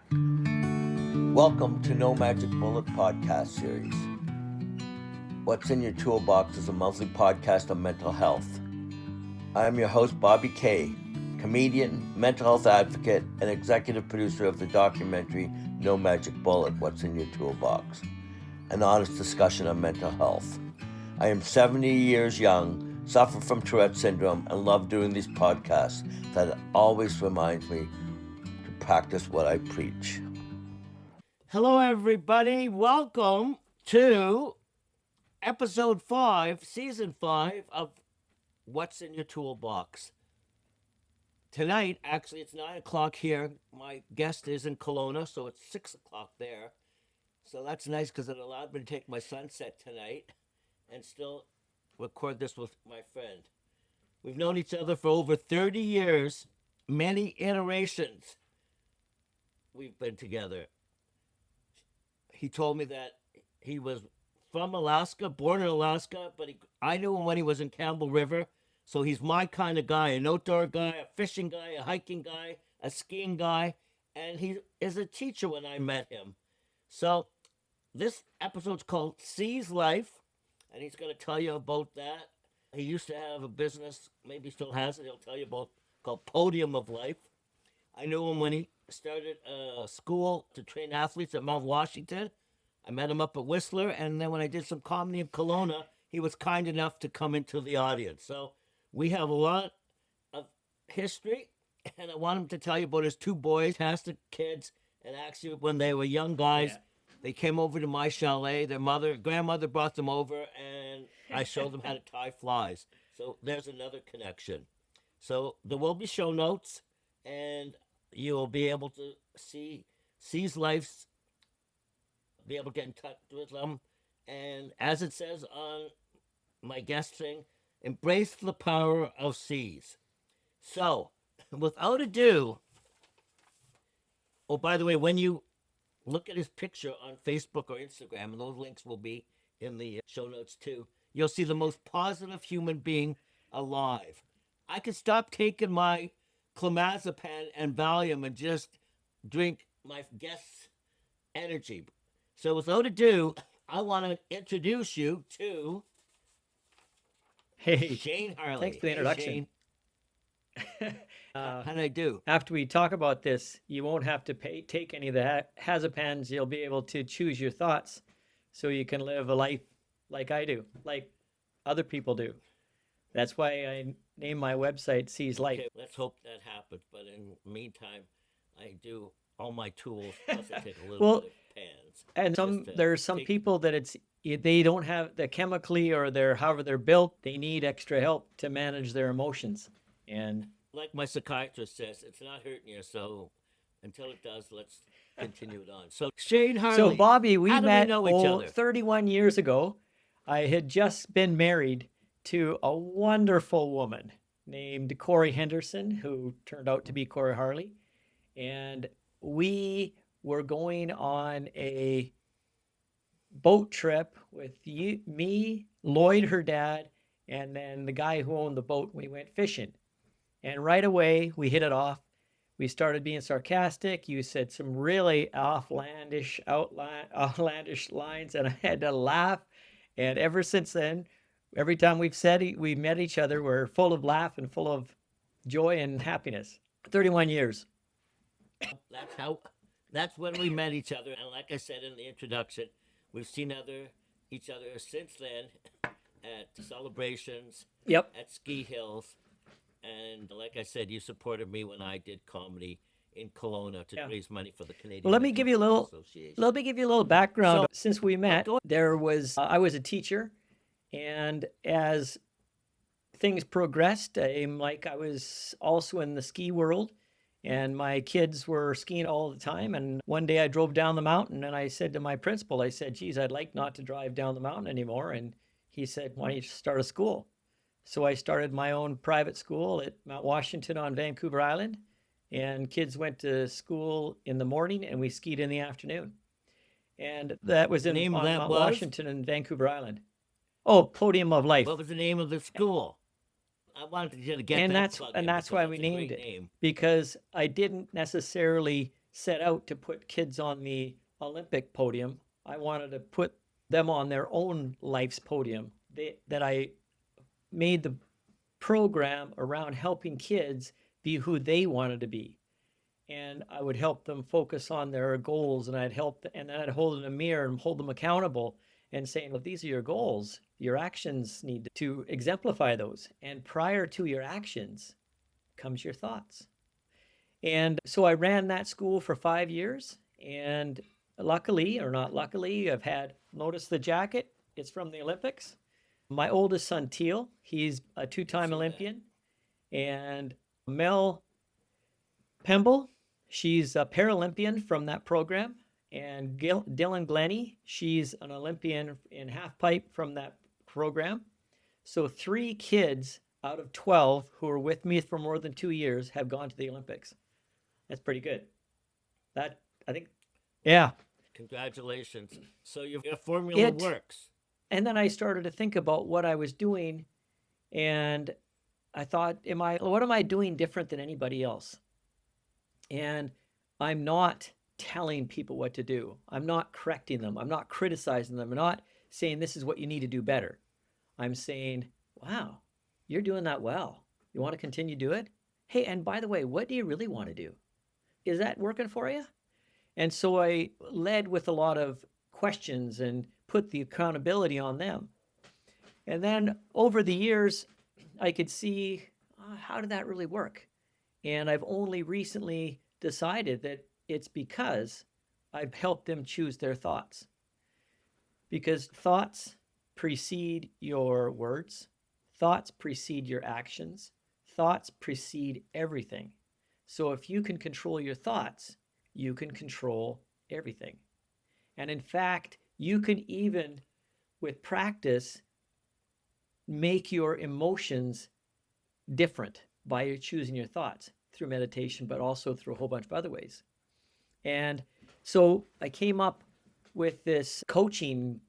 Welcome to No Magic Bullet podcast series. What's in Your Toolbox is a monthly podcast on mental health. I am your host, Bobby Kay, comedian, mental health advocate, and executive producer of the documentary No Magic Bullet, What's in Your Toolbox, an honest discussion on mental health. I am 70 years young, suffer from Tourette syndrome, and love doing these podcasts that always reminds me to practice what I preach. Hello, everybody. Welcome to episode 5, season 5 of What's in Your Toolbox. Tonight, actually, it's 9 o'clock here. My guest is in Kelowna, so it's 6 o'clock there. So that's nice because it allowed me to take my sunset tonight and still record this with my friend. We've known each other for over 30 years, many iterations we've been together. He told me that he was from Alaska, born in Alaska, but I knew him when he was in Campbell River. So he's my kind of guy, an outdoor guy, a fishing guy, a hiking guy, a skiing guy. And he is a teacher when I met him. So this episode's called Sees Life, and he's going to tell you about that. He used to have a business, maybe still has it, he'll tell you about, called Podium of Life. I knew him when he started a school to train athletes at Mount Washington. I met him up at Whistler, and then when I did some comedy in Kelowna, he was kind enough to come into the audience. So we have a lot of history, and I want him to tell you about his two boys, fantastic kids, and actually when they were young guys, they came over to my chalet. Their grandmother brought them over, and I showed them how to tie flies. So there's another connection. So there will be show notes, and you will be able to seize life's, be able to get in touch with them. And as it says on my guest thing, embrace the power of seize. So, without ado, oh, by the way, when you look at his picture on Facebook or Instagram, and those links will be in the show notes too, you'll see the most positive human being alive. I could stop taking my clomazepam and Valium and just drink my guest's energy. So without ado, I want to introduce you to Shane Harley. Thanks for the introduction. Hey, how did I do? After we talk about this, you won't have to take any of the hazepans. You'll be able to choose your thoughts so you can live a life like I do, like other people do. That's why I named my website Seize Life. Okay, let's hope that happens. But in the meantime, I do all my tools, plus I take a little bit of pans. And there's some people that they don't have the chemically or however they're built, they need extra help to manage their emotions. And like my psychiatrist says, it's not hurting you, so until it does, let's continue it on. So Shane Harley. So Bobby, we met each other? 31 years ago. I had just been married to a wonderful woman named Corey Henderson, who turned out to be Corey Harley. And we were going on a boat trip with me, Lloyd, her dad, and then the guy who owned the boat. We went fishing. And right away, we hit it off. We started being sarcastic. You said some really outlandish lines, and I had to laugh. And ever since then, every time we met each other, we're full of laugh and full of joy and happiness. 31 years. That's when we met each other. And like I said in the introduction, we've seen each other since then at celebrations, at ski hills. And like I said, you supported me when I did comedy in Kelowna to raise money for the Canadian. Well, let me give you a little background. Since we met, I was a teacher, and as things progressed, I was also in the ski world, and my kids were skiing all the time. And one day I drove down the mountain, and I said to my principal, I said, geez, I'd like not to drive down the mountain anymore. And he said, why don't you start a school? So I started my own private school at Mount Washington on Vancouver Island, and kids went to school in the morning and we skied in the afternoon. And that was on Mount Washington and Vancouver Island. Oh, Podium of Life. What was the name of the school? I wanted you to get and that's why we named it, because I didn't necessarily set out to put kids on the Olympic podium. I wanted to put them on their own life's podium. That I made the program around helping kids be who they wanted to be. And I would help them focus on their goals, and then I'd hold in a mirror and hold them accountable and saying, well, these are your goals. Your actions need to exemplify those. And prior to your actions comes your thoughts. And so I ran that school for 5 years. And luckily, or not luckily, I've had, notice the jacket, it's from the Olympics. My oldest son, Teal, he's a 2-time Olympian. And Mel Pemble, she's a Paralympian from that program. And Dylan Glennie, she's an Olympian in half pipe from that program. So 3 kids out of 12 who were with me for more than 2 years have gone to the Olympics. That's pretty good. That, I think, yeah. Congratulations. So your formula works. And then I started to think about what I was doing, and I thought, what am I doing different than anybody else? And I'm not telling people what to do. I'm not correcting them. I'm not criticizing them. I'm not saying this is what you need to do better. I'm saying, wow, you're doing that well. You want to continue to do it? Hey, and by the way, what do you really want to do? Is that working for you? And so I led with a lot of questions and put the accountability on them. And then over the years, I could see, how did that really work? And I've only recently decided that it's because I've helped them choose their thoughts. Because thoughts precede your words, thoughts precede your actions, thoughts precede everything. So if you can control your thoughts, you can control everything. And in fact, you can even, with practice, make your emotions different by choosing your thoughts through meditation, but also through a whole bunch of other ways. And so I came up with this coaching.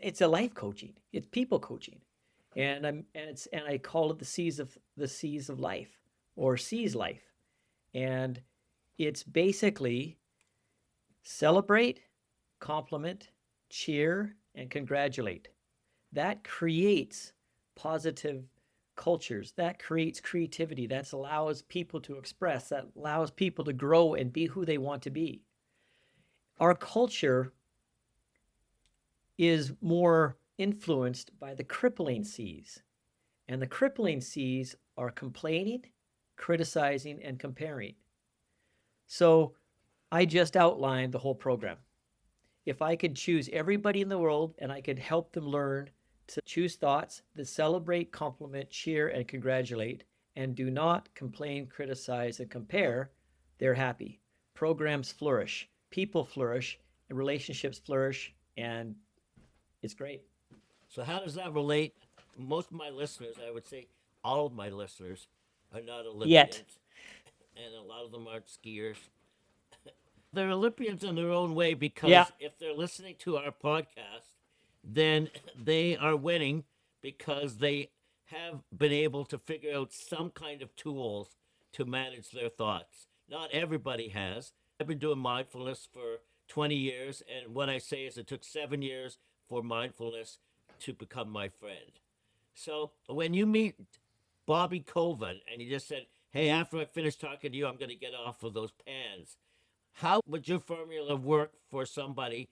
It's a life coaching. It's people coaching, and I call it the C's of life, or C's life, and it's basically celebrate, compliment, cheer, and congratulate. That creates positive cultures. That creates creativity. That allows people to express. That allows people to grow and be who they want to be. Our culture is more influenced by the crippling C's. And the crippling C's are complaining, criticizing, and comparing. So I just outlined the whole program. If I could choose everybody in the world and I could help them learn to choose thoughts that celebrate, compliment, cheer, and congratulate, and do not complain, criticize, and compare, they're happy. Programs flourish, people flourish, and relationships flourish, and it's great. So how does that relate? Most of my listeners, I would say all of my listeners, are not Olympians. Yet. And a lot of them aren't skiers. They're Olympians in their own way because if they're listening to our podcast, then they are winning because they have been able to figure out some kind of tools to manage their thoughts. Not everybody has. I've been doing mindfulness for 20 years, and what I say is it took 7 years for mindfulness to become my friend. So when you meet Bobby Colvin and he just said, hey, after I finish talking to you, I'm going to get off of those pans. How would your formula work for somebody?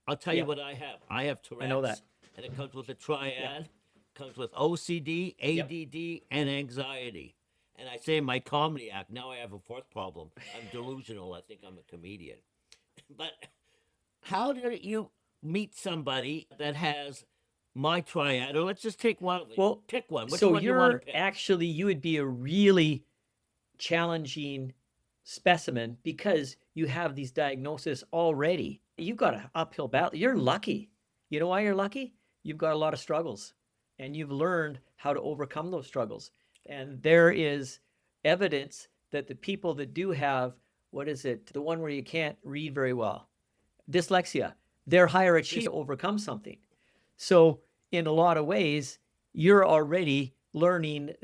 I'll tell you what I have. I have Tourette's. I know that. And it comes with a triad. Comes with OCD, ADD, and anxiety. And I say in my comedy act, now I have a fourth problem. I'm delusional. I think I'm a comedian. But how do you meet somebody that has my triad? Or let's just take one. Well, pick one. Which so one you want to pick? Actually, you would be a really challenging specimen because you have these diagnoses already. You've got an uphill battle. You're lucky. You know why you're lucky? You've got a lot of struggles, and you've learned how to overcome those struggles. And there is evidence that the people that do have, the one where you can't read very well, dyslexia, they're higher achievers to overcome something. So in a lot of ways, you're already learning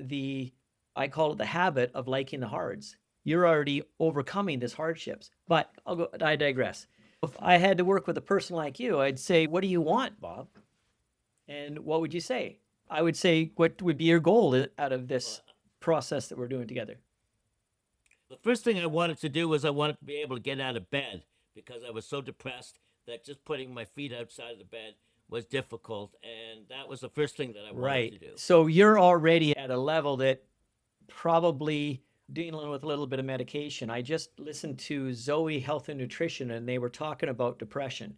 I call it the habit of liking the hards. you're already overcoming this hardships. But I digress. If I had to work with a person like you, I'd say, what do you want, Bob? And what would you say? I would say, what would be your goal out of this process that we're doing together? The first thing I wanted to do was I wanted to be able to get out of bed because I was so depressed that just putting my feet outside of the bed was difficult. And that was the first thing that I wanted to do. So you're already at a level that probably dealing with a little bit of medication. I just listened to Zoe Health and Nutrition, and they were talking about depression,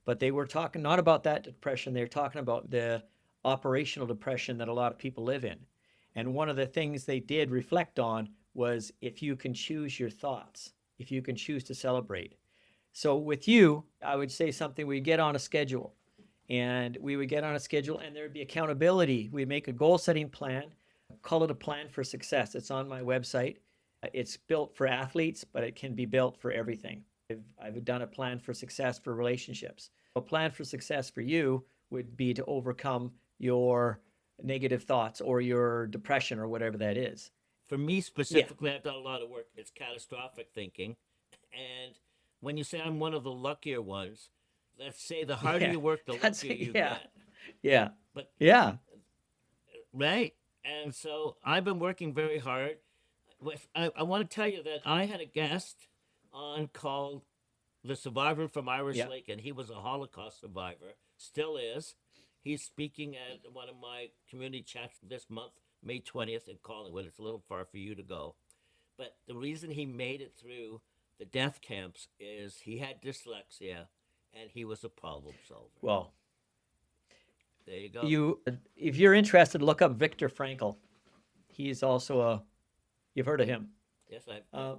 but they were talking not about that depression. They were talking about the operational depression that a lot of people live in. And one of the things they did reflect on was if you can choose your thoughts, if you can choose to celebrate. So with you, I would say something, we get on a schedule, and we would get on a schedule and there would be accountability. We make a goal setting plan, call it a plan for success. It's on my website. It's built for athletes, but it can be built for everything. I've done a plan for success for relationships. A plan for success for you would be to overcome your negative thoughts or your depression or whatever that is. For me specifically, I've done a lot of work. It's catastrophic thinking. And when you say I'm one of the luckier ones, let's say the harder you work, the luckier you get. Yeah. But yeah. Right. And so I've been working very hard. I want to tell you that I had a guest on called the survivor from Irish Lake, and he was a Holocaust survivor, still is. He's speaking at one of my community chats this month, May 20th in Collingwood. It's a little far for you to go. But the reason he made it through the death camps is he had dyslexia and he was a problem solver. Well, there you go. If you're interested, look up Viktor Frankl. He's also you've heard of him. Yes, I've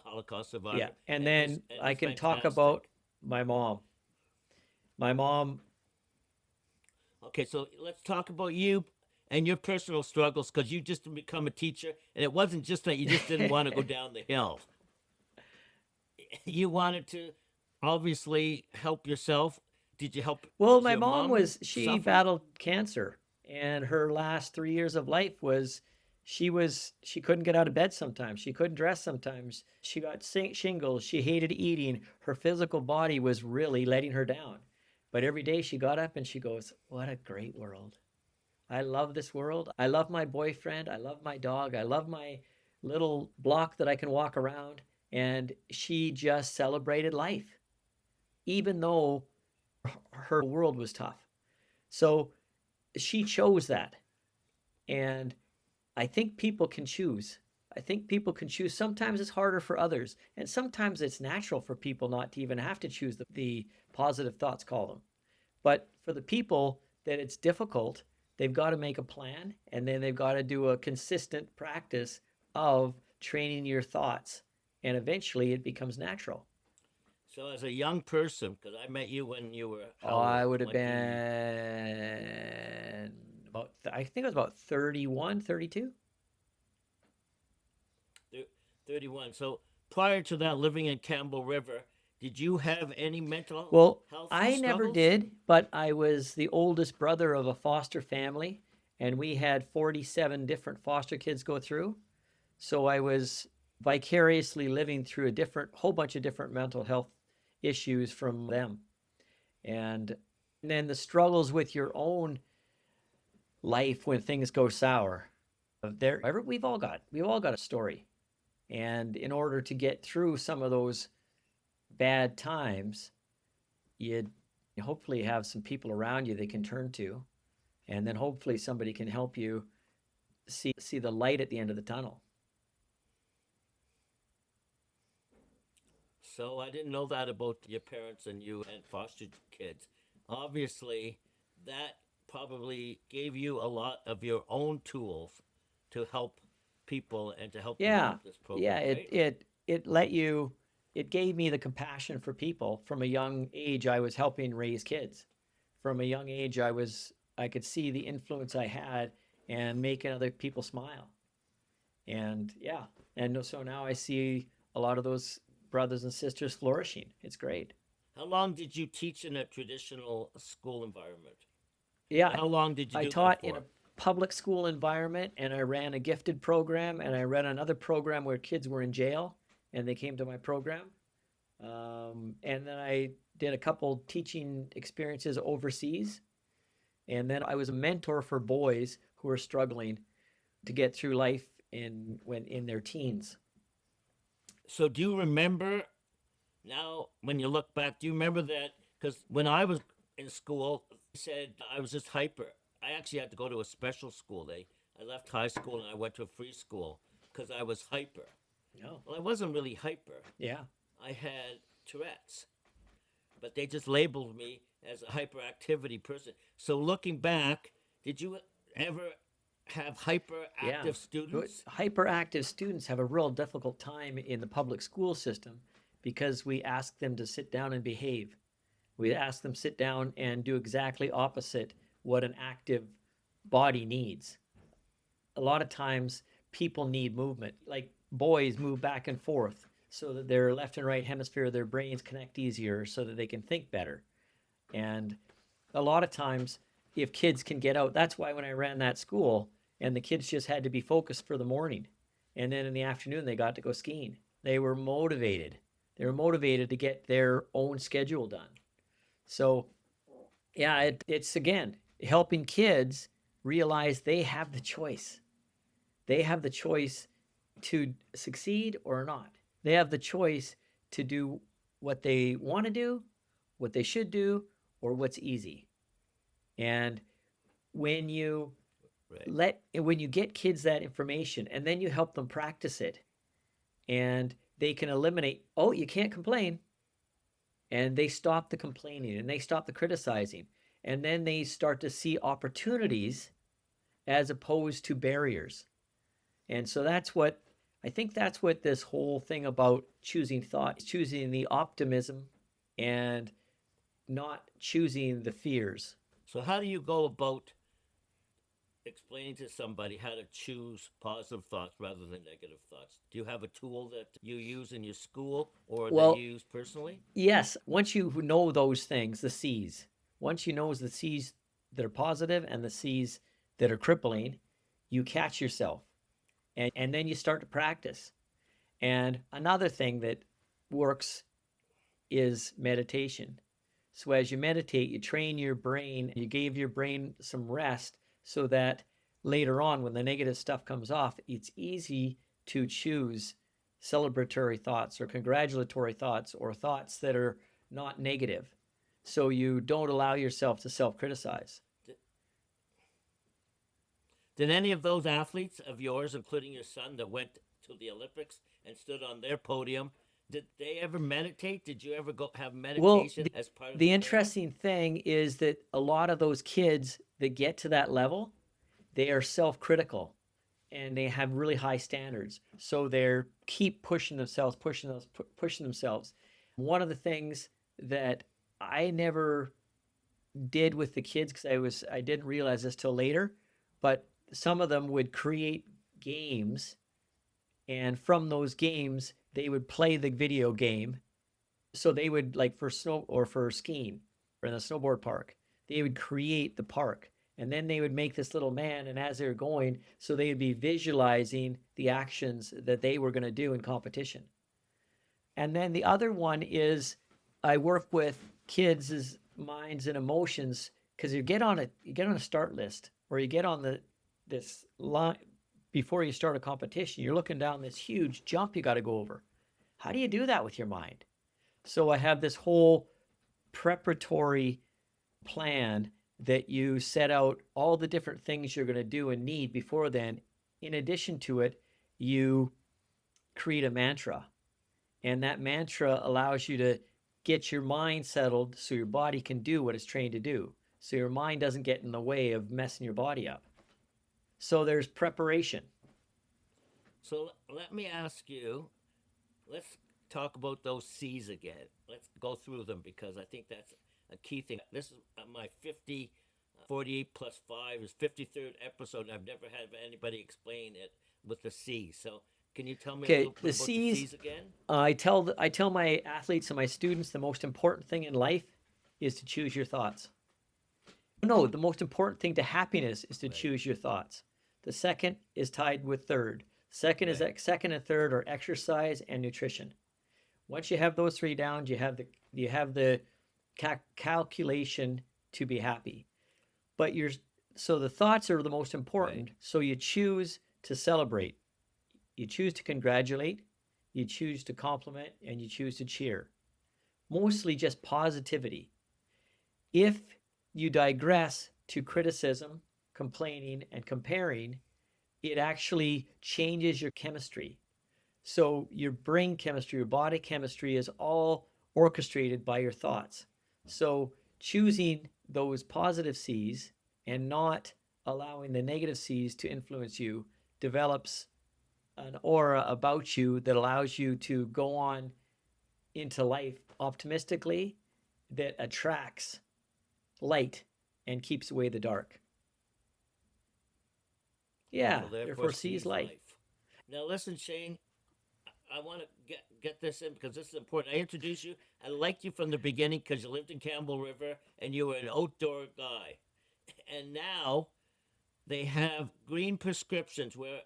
Holocaust survivor. Yeah, and then I can talk about my mom. Okay, so let's talk about you and your personal struggles, because you just become a teacher, and it wasn't just that you just didn't want to go down the hill. You wanted to obviously help yourself. Did you help? Well, my mom she battled cancer, and her last 3 years of life was she couldn't get out of bed sometimes. She couldn't dress sometimes. She got shingles. She hated eating. Her physical body was really letting her down. But every day she got up and she goes, what a great world. I love this world. I love my boyfriend. I love my dog. I love my little block that I can walk around. And she just celebrated life, even though her world was tough. So she chose that. And I think people can choose. Sometimes it's harder for others. And sometimes it's natural for people not to even have to choose the positive thoughts, call them. But for the people that it's difficult, they've got to make a plan, and then they've got to do a consistent practice of training your thoughts. And eventually it becomes natural. So as a young person, because I met you when you were... I would have been I think it was about 31, 32. 31. So prior to that, living in Campbell River, did you have any mental health I struggles? never did, but I was the oldest brother of a foster family, and we had 47 different foster kids go through. So I was vicariously living through a whole bunch of different mental health issues from them. And then the struggles with your own life when things go sour. We've all got a story. And in order to get through some of those bad times, you hopefully have some people around you they can turn to, and then hopefully somebody can help you see the light at the end of the tunnel. So I didn't know that about your parents and you and foster kids. Obviously, that probably gave you a lot of your own tools to help people and to help develop this program. Yeah, it gave me the compassion for people. From a young age, I was helping raise kids. From a young age, I could see the influence I had and making other people smile. And so now I see a lot of those brothers and sisters flourishing. It's great. How long did you teach in a traditional school environment? Yeah. How long did you I do taught that for? in a public school environment, and I ran a gifted program, and I ran another program where kids were in jail and they came to my program. And then I did a couple teaching experiences overseas. And then I was a mentor for boys who were struggling to get through life when in their teens. So do you remember now when you look back, do you remember that? Because when I was in school, they said I was just hyper. I actually had to go to a special school. I left high school and I went to a free school because I was hyper. No. Well, I wasn't really hyper. Yeah. I had Tourette's, but they just labeled me as a hyperactivity person. So looking back, did you ever have hyperactive students? Hyperactive students have a real difficult time in the public school system because we ask them to sit down and behave. We ask them sit down and do exactly opposite what an active body needs. A lot of times people need movement, like boys move back and forth so that their left and right hemisphere of their brains connect easier so that they can think better. And a lot of times if kids can get out, that's why when I ran that school and the kids just had to be focused for the morning. And then in the afternoon, they got to go skiing. They were motivated. They were motivated to get their own schedule done. So yeah, it's again, helping kids realize they have the choice. They have the choice to succeed or not. They have the choice to do what they want to do, what they should do, or what's easy. And when you when you get kids that information and then you help them practice it and they can eliminate, oh, you can't complain. And they stop the complaining and they stop the criticizing. And then they start to see opportunities as opposed to barriers. And so I think that's what this whole thing about choosing thought, choosing the optimism and not choosing the fears. So how do you go about explaining to somebody how to choose positive thoughts rather than negative thoughts? Do you have a tool that you use in your school or that you use personally? Yes. Once you know those things, the C's, once you know the C's that are positive and the C's that are crippling, you catch yourself and then you start to practice. And another thing that works is meditation. So as you meditate, you train your brain, you gave your brain some rest so that later on when the negative stuff comes off, it's easy to choose celebratory thoughts or congratulatory thoughts or thoughts that are not negative. So you don't allow yourself to self-criticize. Did any of those athletes of yours, including your son that went to the Olympics and stood on their podium, did they ever meditate? Did you ever go have meditation as part of the interesting thing is that a lot of those kids that get to that level, they are self-critical and they have really high standards. So they're keep pushing themselves. One of the things that I never did with the kids, because I didn't realize this till later, but some of them would create games, and from those games they would play the video game. So they would, like for snow or for skiing or in a snowboard park, they would create the park and then they would make this little man, and as they're going, so they would be visualizing the actions that they were going to do in competition. And then the other one is I work with kids' minds and emotions, because you get on a start list or you get on this line before you start a competition. You're looking down this huge jump you got to go over. How do you do that with your mind? So I have this whole preparatory plan that you set out all the different things you're going to do and need before then. In addition to it, you create a mantra. And that mantra allows you to get your mind settled so your body can do what it's trained to do. So your mind doesn't get in the way of messing your body up. So there's preparation. So let me ask you, let's talk about those C's again. Let's go through them because I think that's a key thing. This is my 48 plus 5 is 53rd episode, and I've never had anybody explain it with the C's. So can you tell me a little bit about the C's again? I tell my athletes and my students the most important thing in life is to choose your thoughts. No, the most important thing to happiness is to Right. choose your thoughts. The second is tied with third. Second is Right. that second and third are exercise and nutrition. Once you have those three down, you have the calculation to be happy. But you're so the thoughts are the most Right. important. So you choose to celebrate, you choose to congratulate, you choose to compliment, and you choose to cheer. Mostly just positivity. If you digress to criticism, complaining, and comparing, it actually changes your chemistry. So your brain chemistry, your body chemistry is all orchestrated by your thoughts. So choosing those positive C's and not allowing the negative C's to influence you develops an aura about you that allows you to go on into life optimistically, that attracts light and keeps away the dark. Yeah, So therefore, therefore sees sees life. life. Now, listen, Shane. I want to get this in because this is important. I introduced you. I liked you from the beginning because you lived in Campbell River and you were an outdoor guy. And now they have green prescriptions where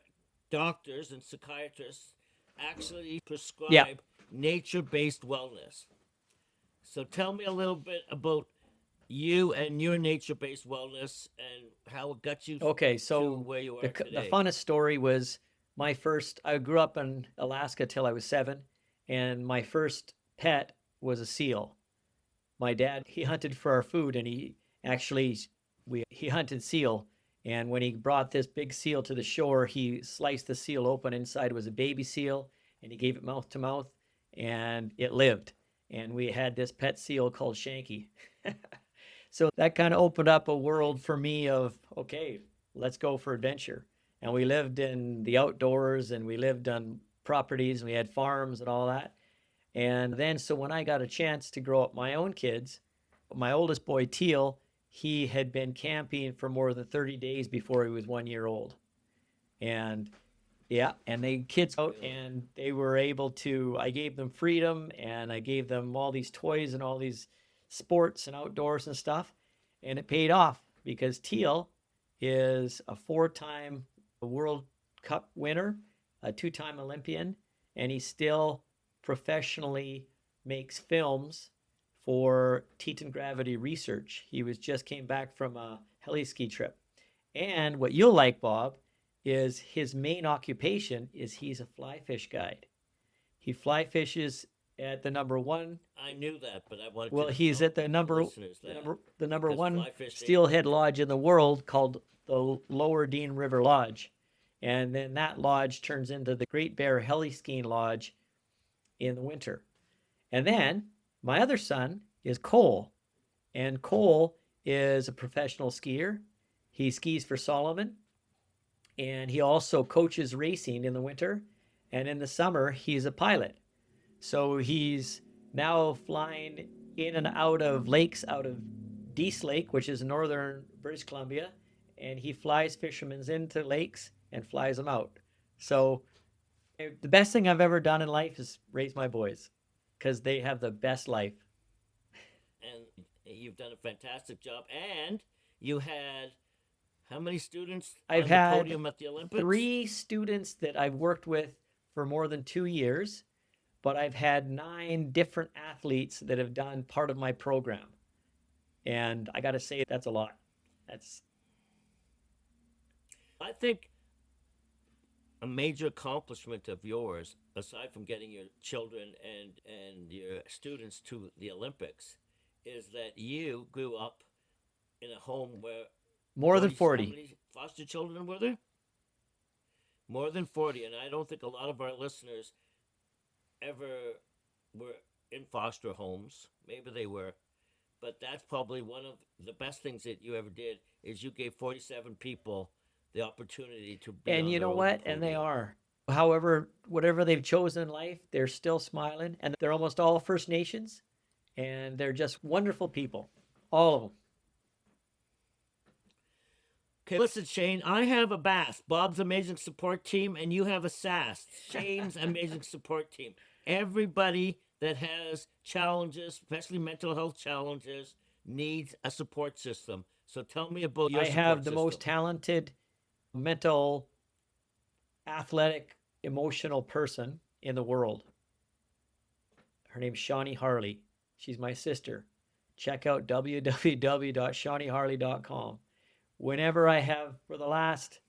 doctors and psychiatrists actually Yeah. prescribe nature-based wellness. So tell me a little bit about you and your nature-based wellness and how it got you Okay, to so where you are the today. funnest story was my first. I grew up in Alaska till I was 7, and my first pet was a seal. My dad, he hunted for our food, and he actually he hunted seal. And when he brought this big seal to the shore, he sliced the seal open. Inside was a baby seal, and he gave it mouth to mouth, and it lived. And we had this pet seal called Shanky. So that kind of opened up a world Nice. for me of, okay, let's go for adventure. And we lived in the outdoors, and we lived on properties, and we had farms and all that. And then, so when I got a chance to grow up my own kids, my oldest boy, Teal, he had been camping for more than 30 days before he was 1 year old. And yeah, and they kids out, Really? and they were able to, I gave them freedom, and I gave them all these toys and all these sports and outdoors and stuff. And it paid off because Teal is a 4-time World Cup winner, a 2-time Olympian, and he still professionally makes films for Teton Gravity Research. He was just came back from a heli ski trip. And what you'll like, Bob, is his main occupation is he's a fly fish guide. He fly fishes at the number one. I knew that, but I wanted you Well, to he's tell at the the number listeners the that number the number because one fly fishing. steelhead lodge in the world called the Lower Dean River Lodge. And then that lodge turns into the Great Bear Heli Skiing Lodge in the winter. And then my other son is Cole, and Cole is a professional skier. He skis for Solomon, and he also coaches racing in the winter. And in the summer, he's a pilot. So he's now flying in and out of lakes, out of Dease Lake, which is northern British Columbia, and he flies fishermen into lakes and flies them out. So the best thing I've ever done in life is raise my boys because they have the best life. And you've done a fantastic job. And you had how many students I've on the had podium at the Olympics? 3 students that I've worked with for more than 2 years, but I've had 9 different athletes that have done part of my program. And I got to say, that's a lot. That's I think a major accomplishment of yours, aside from getting your children and your students to the Olympics, is that you grew up in a home where more than 40, how 40. many foster children were there? More than 40. And I don't think a lot of our listeners ever were in foster homes. Maybe they were. But that's probably one of the best things that you ever did is you gave 47 people the opportunity to be And on you their know own what? And they podium. are. However, whatever they've chosen in life, they're still smiling. And they're almost all First Nations. And they're just wonderful people. All of them. Okay, listen, Shane, I have a BAS, Bob's Amazing Support Team, and you have a SAS, Shane's Amazing Support Team. Everybody that has challenges, especially mental health challenges, needs a support system. So tell me about your I support have the system. most talented mental, athletic, emotional person in the world. Her name's Shawnee Harle. She's my sister. Check out www.shawneeharle.com. Whenever I have, for the last,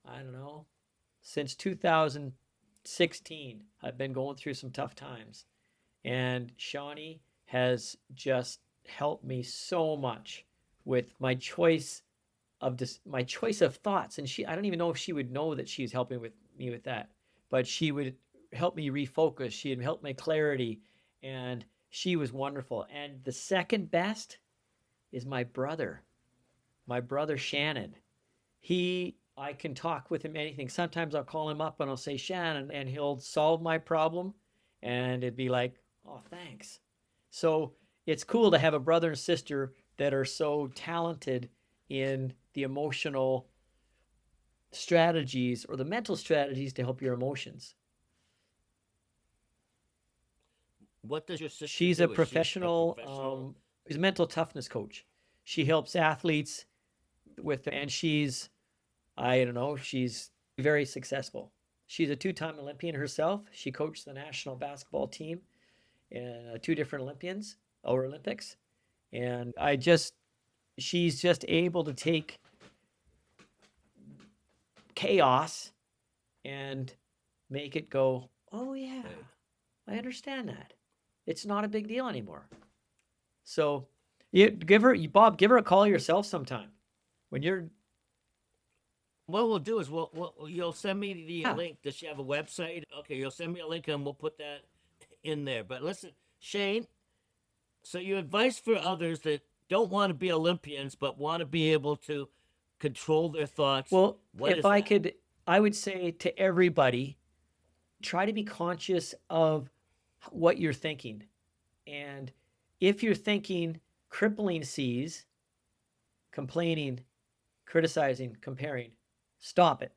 I don't know, since 2016, I've been going through some tough times. And Shawnee has just helped me so much with my choice of thoughts. And I don't even know if she would know that she's helping with me with that, but she would help me refocus. She'd help my clarity, and she was wonderful. And the second best is my brother Shannon. I can talk with him anything. Sometimes I'll call him up and I'll say, Shannon, and he'll solve my problem, and it'd be like, oh, thanks. So it's cool to have a brother and sister that are so talented in the emotional strategies or the mental strategies to help your emotions. What does your sister She's do? a Is she professional, she's a mental toughness coach. She helps athletes and I don't know, she's very successful. She's a 2-time Olympian herself. She coached the national basketball team in 2 different Olympics. And she's just able to take chaos and make it go, oh yeah, I understand that. It's not a big deal anymore. So Bob, give her a call yourself sometime. When you're What we'll do is you'll send me the link. Does she have a website? Okay, you'll send me a link and we'll put that in there. But listen, Shane, so your advice for others that don't want to be Olympians but want to be able to control their thoughts. Well, I would say to everybody, try to be conscious of what you're thinking. And if you're thinking crippling C's, complaining, criticizing, comparing, stop it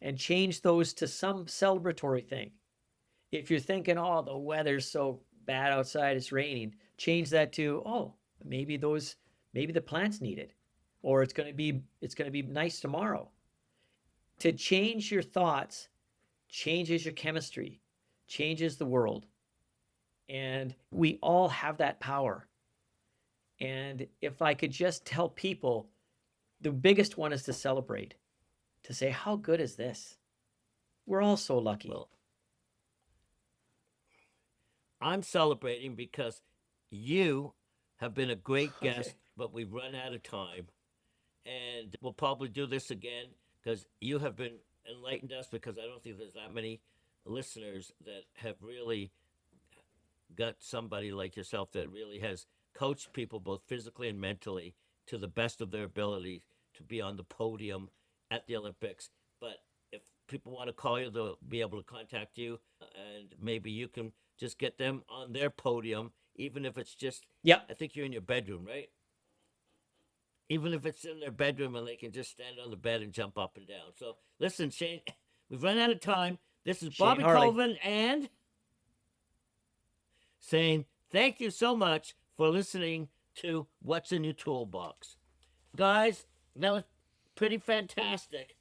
and change those to some celebratory thing. If you're thinking, oh, the weather's so bad outside, it's raining, change that to, oh, maybe the plants need it, or it's going to be nice tomorrow. To change your thoughts changes your chemistry, changes the world. And we all have that power. And if I could just tell people, the biggest one is to celebrate, to say, how good is this? We're all so lucky. Well, I'm celebrating because you have been a great guest, but we've run out of time. And we'll probably do this again because you have been enlightened us, because I don't think there's that many listeners that have really got somebody like yourself that really has coached people both physically and mentally to the best of their ability to be on the podium at the Olympics. But if people want to call you, they'll be able to contact you, and maybe you can just get them on their podium, even if it's just, I think you're in your bedroom, right? Even if it's in their bedroom and they can just stand on the bed and jump up and down. So listen, Shane, we've run out of time. This is Bobby Colvin and saying thank you so much for listening to What's in Your Toolbox. Guys, that was pretty fantastic,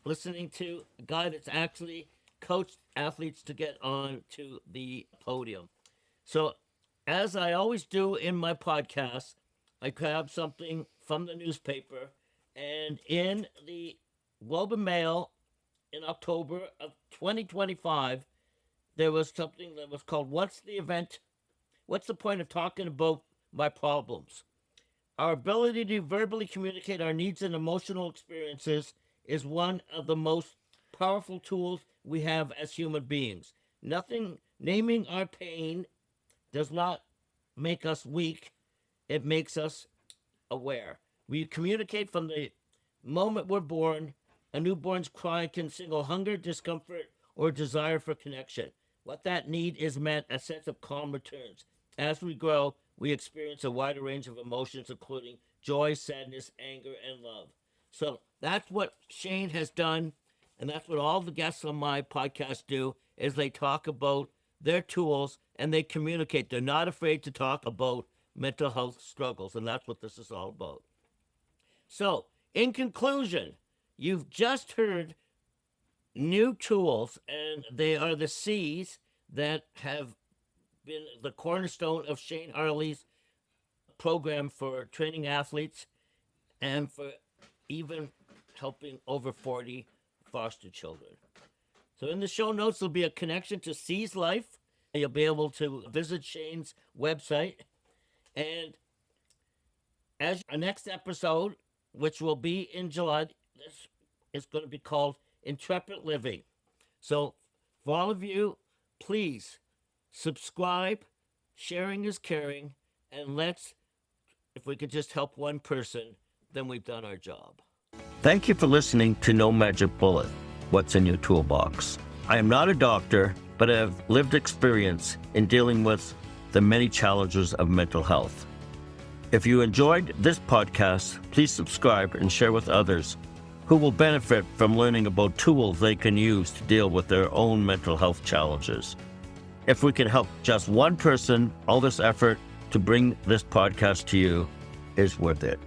listening to a guy that's actually coached athletes to get on to the podium. So, as I always do in my podcast, I grab something from the newspaper, and in the Globe and Mail in October of 2025, there was something that was called What's the Point of Talking About My Problems? Our ability to verbally communicate our needs and emotional experiences is one of the most powerful tools we have as human beings. Naming our pain does not make us weak, it makes us aware. We communicate from the moment we're born. A newborn's cry can signal hunger, discomfort, or desire for connection. What that need is met, a sense of calm returns. As we grow, we experience a wider range of emotions, including joy, sadness, anger, and love. So that's what Shane has done, and that's what all the guests on my podcast do, is they talk about their tools and they communicate. They're not afraid to talk about mental health struggles, and that's what this is all about. So, in conclusion, you've just heard new tools, and they are the C's that have been the cornerstone of Shane Harley's program for training athletes and for even helping over 40 foster children. So in the show notes, there'll be a connection to C's Life. You'll be able to visit Shane's website. And as our next episode, which will be in July, this is going to be called Intrepid Living. So for all of you, please subscribe. Sharing is caring. And if we could just help one person, then we've done our job. Thank you for listening to No Magic Bullet, What's in Your Toolbox. I am not a doctor, but I have lived experience in dealing with the many challenges of mental health. If you enjoyed this podcast, please subscribe and share with others who will benefit from learning about tools they can use to deal with their own mental health challenges. If we can help just one person, all this effort to bring this podcast to you is worth it.